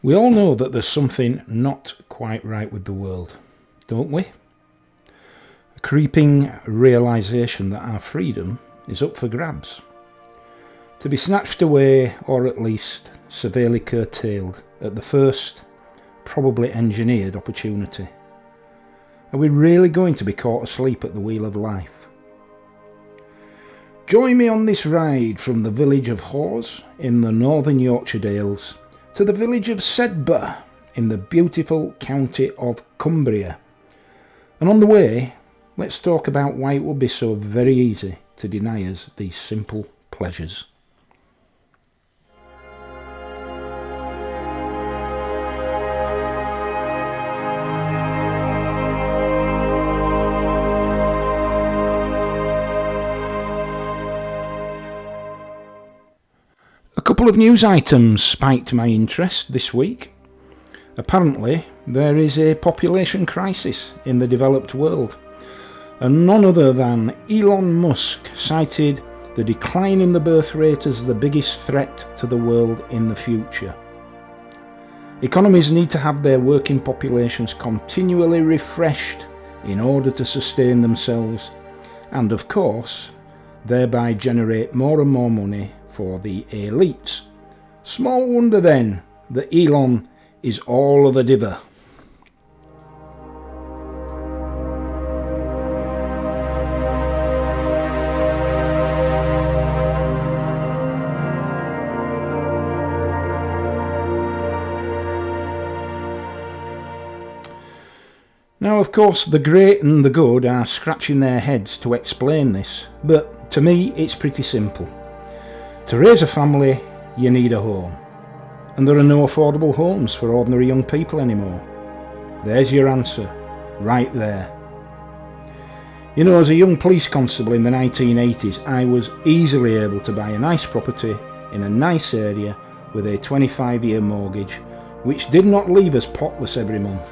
We all know that there's something not quite right with the world, don't we? A creeping realisation that our freedom is up for grabs, to be snatched away or at least severely curtailed at the first, probably engineered opportunity. Are we really going to be caught asleep at the wheel of life? Join me on this ride from the village of Hawes in the northern Yorkshire Dales to the village of Sedbergh in the beautiful county of Cumbria. And on the way, let's talk about why it would be so very easy to deny us these simple pleasures. A couple of news items spiked my interest this week. Apparently, there is a population crisis in the developed world, and none other than Elon Musk cited the decline in the birth rate as the biggest threat to the world in the future. Economies need to have their working populations continually refreshed in order to sustain themselves and, of course, thereby generate more and more money for the elites. Small wonder then that Elon is all of a diver. Now, of course, the great and the good are scratching their heads to explain this, but to me it's pretty simple. To raise a family, you need a home. And there are no affordable homes for ordinary young people anymore. There's your answer, right there. You know, as a young police constable in the 1980s, I was easily able to buy a nice property in a nice area with a 25-year mortgage, which did not leave us potless every month.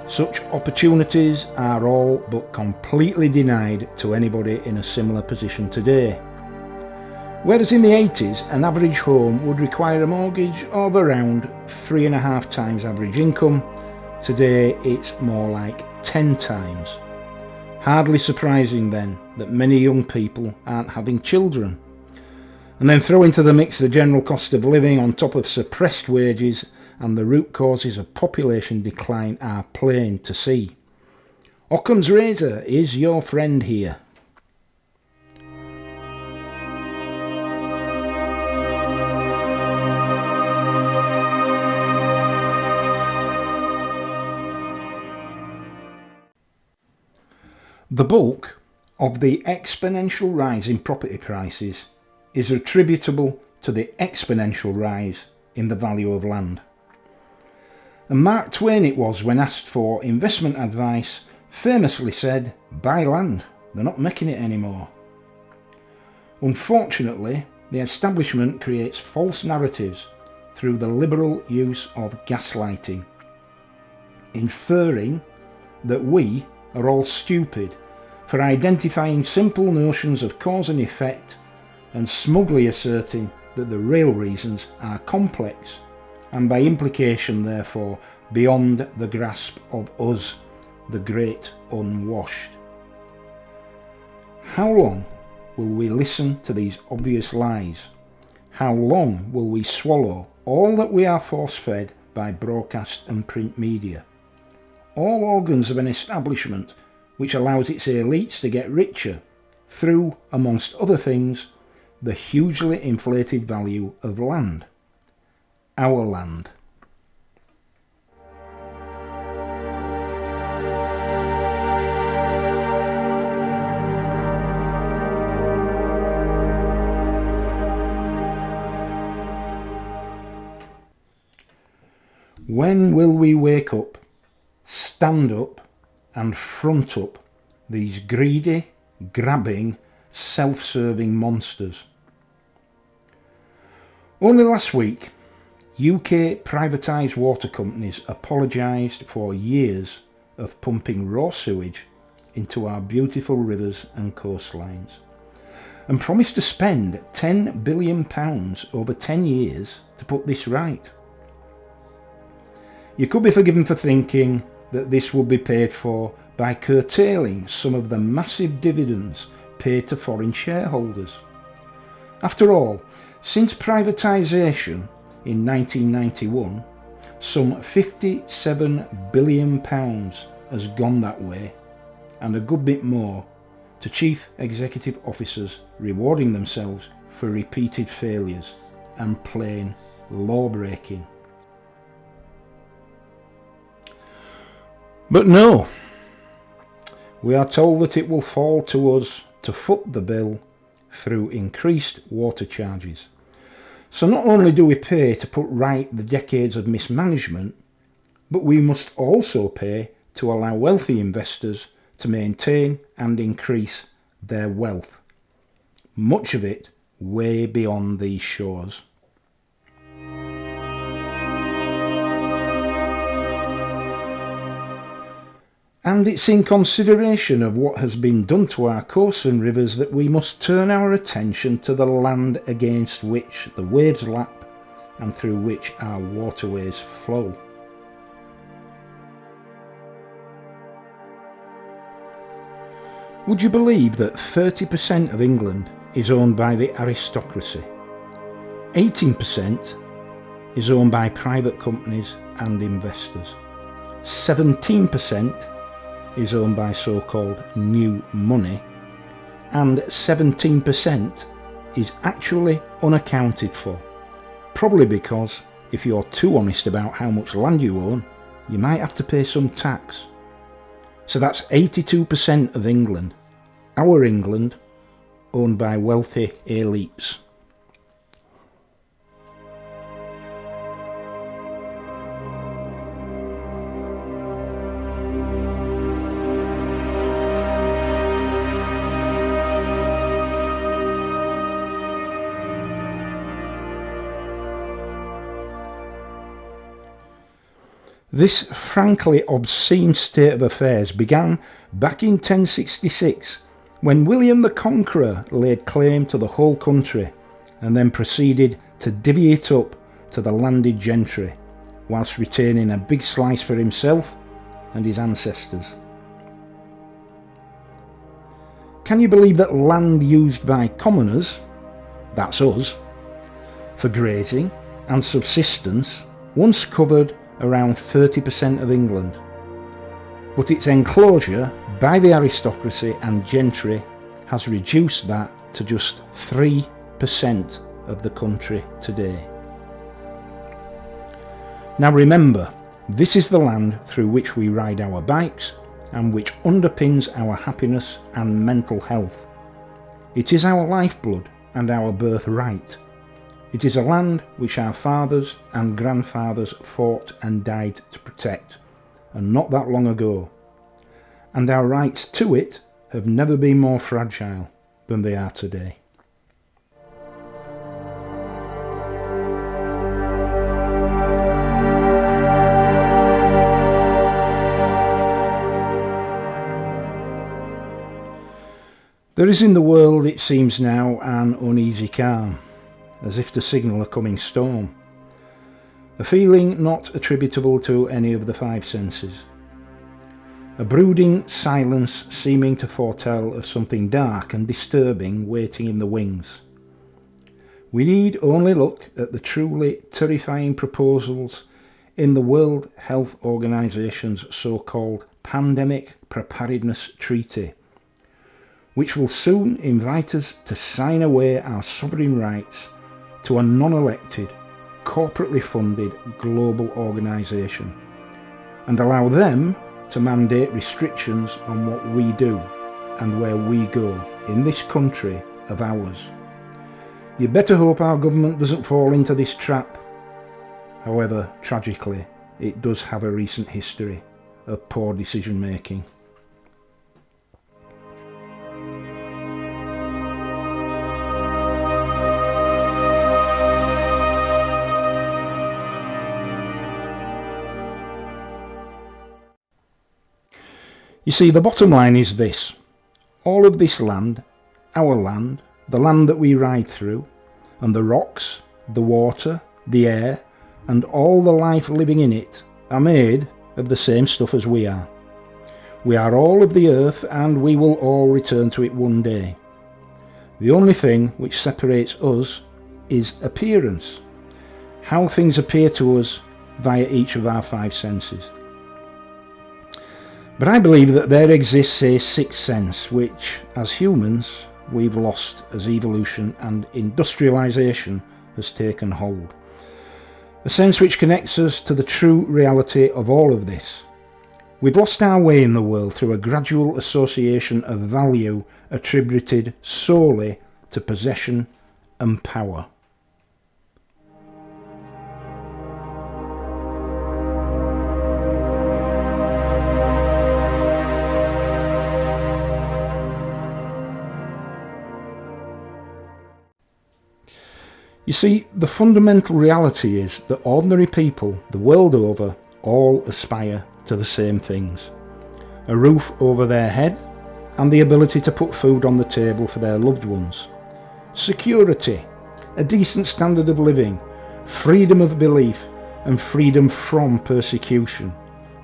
Such opportunities are all but completely denied to anybody in a similar position today. Whereas in the 80s, an average home would require a mortgage of around 3.5 times average income, today it's more like 10 times. Hardly surprising then that many young people aren't having children. And then throw into the mix the general cost of living on top of suppressed wages, and the root causes of population decline are plain to see. Occam's razor is your friend here. The bulk of the exponential rise in property prices is attributable to the exponential rise in the value of land. And Mark Twain it was, when asked for investment advice, famously said, "Buy land, they're not making it anymore." Unfortunately, the establishment creates false narratives through the liberal use of gaslighting, inferring that we are all stupid for identifying simple notions of cause and effect and smugly asserting that the real reasons are complex and by implication therefore beyond the grasp of us, the great unwashed. How long will we listen to these obvious lies? How long will we swallow all that we are force-fed by broadcast and print media? All organs of an establishment which allows its elites to get richer through, amongst other things, the hugely inflated value of land. Our land. When will we wake up, stand up and front up these greedy, grabbing, self-serving monsters? Only last week, UK privatised water companies apologised for years of pumping raw sewage into our beautiful rivers and coastlines. and promised to spend £10 billion over 10 years to put this right. You could be forgiven for thinking that this would be paid for by curtailing some of the massive dividends paid to foreign shareholders. After all, since privatisation in 1991, some £57 billion has gone that way, and a good bit more to chief executive officers rewarding themselves for repeated failures and plain law-breaking. But no, we are told that it will fall to us to foot the bill through increased water charges. So not only do we pay to put right the decades of mismanagement, but we must also pay to allow wealthy investors to maintain and increase their wealth, much of it way beyond these shores. And it's in consideration of what has been done to our coasts and rivers that we must turn our attention to the land against which the waves lap and through which our waterways flow. Would you believe that 30% of England is owned by the aristocracy? 18% is owned by private companies and investors. 17% is owned by so-called new money, and 17% is actually unaccounted for. Probably because if you're too honest about how much land you own, you might have to pay some tax. So that's 82% of England, our England, owned by wealthy elites. This frankly obscene state of affairs began back in 1066 when William the Conqueror laid claim to the whole country and then proceeded to divvy it up to the landed gentry whilst retaining a big slice for himself and his ancestors. Can you believe that land used by commoners, that's us, for grazing and subsistence once covered around 30% of England, but its enclosure by the aristocracy and gentry has reduced that to just 3% of the country today. Now remember, this is the land through which we ride our bikes and which underpins our happiness and mental health. It is our lifeblood and our birthright. It is a land which our fathers and grandfathers fought and died to protect, and not that long ago. And our rights to it have never been more fragile than they are today. There is in the world, it seems now, an uneasy calm, as if to signal a coming storm. A feeling not attributable to any of the five senses. A brooding silence seeming to foretell of something dark and disturbing waiting in the wings. We need only look at the truly terrifying proposals in the World Health Organization's so-called Pandemic Preparedness Treaty, which will soon invite us to sign away our sovereign rights to a non-elected, corporately funded global organisation and allow them to mandate restrictions on what we do and where we go in this country of ours. You better hope our government doesn't fall into this trap. However, tragically, it does have a recent history of poor decision making. You see, the bottom line is this. All of this land, our land, the land that we ride through, and the rocks, the water, the air, and all the life living in it are made of the same stuff as we are. We are all of the earth, and we will all return to it one day. The only thing which separates us is appearance, how things appear to us via each of our five senses. But I believe that there exists a sixth sense which, as humans, we've lost as evolution and industrialisation has taken hold. A sense which connects us to the true reality of all of this. We've lost our way in the world through a gradual association of value attributed solely to possession and power. You see, the fundamental reality is that ordinary people the world over all aspire to the same things. A roof over their head and the ability to put food on the table for their loved ones. Security, a decent standard of living, freedom of belief and freedom from persecution,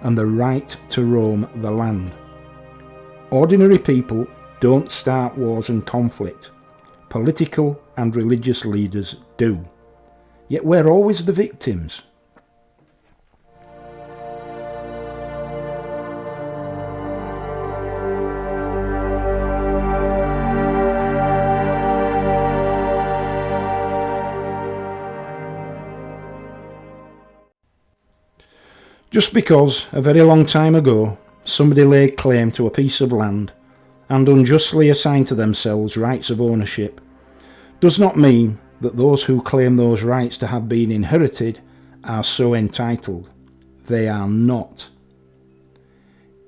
and the right to roam the land. Ordinary people don't start wars and conflict. Political and religious leaders do. Yet we're always the victims. Just because a very long time ago somebody laid claim to a piece of land and unjustly assigned to themselves rights of ownership does not mean that those who claim those rights to have been inherited are so entitled. They are not.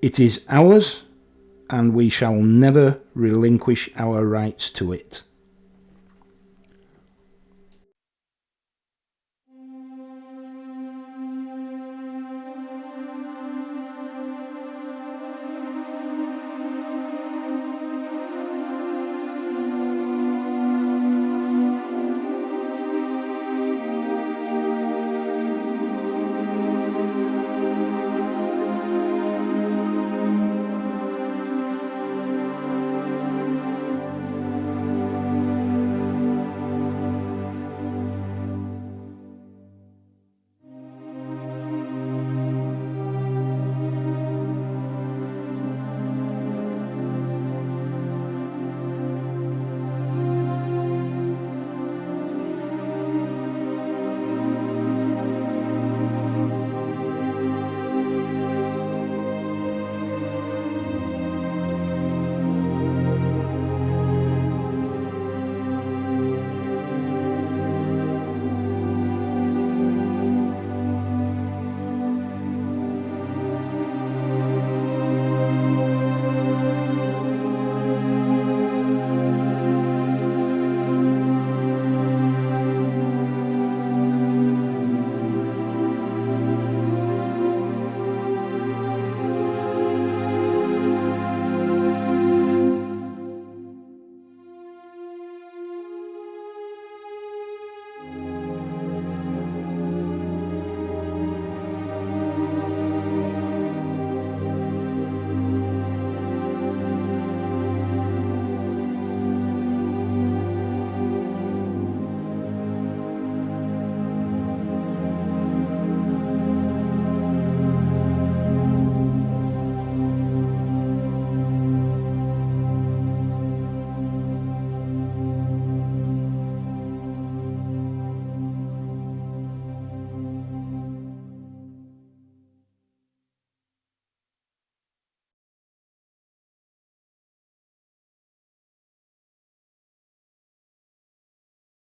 It is ours, and we shall never relinquish our rights to it.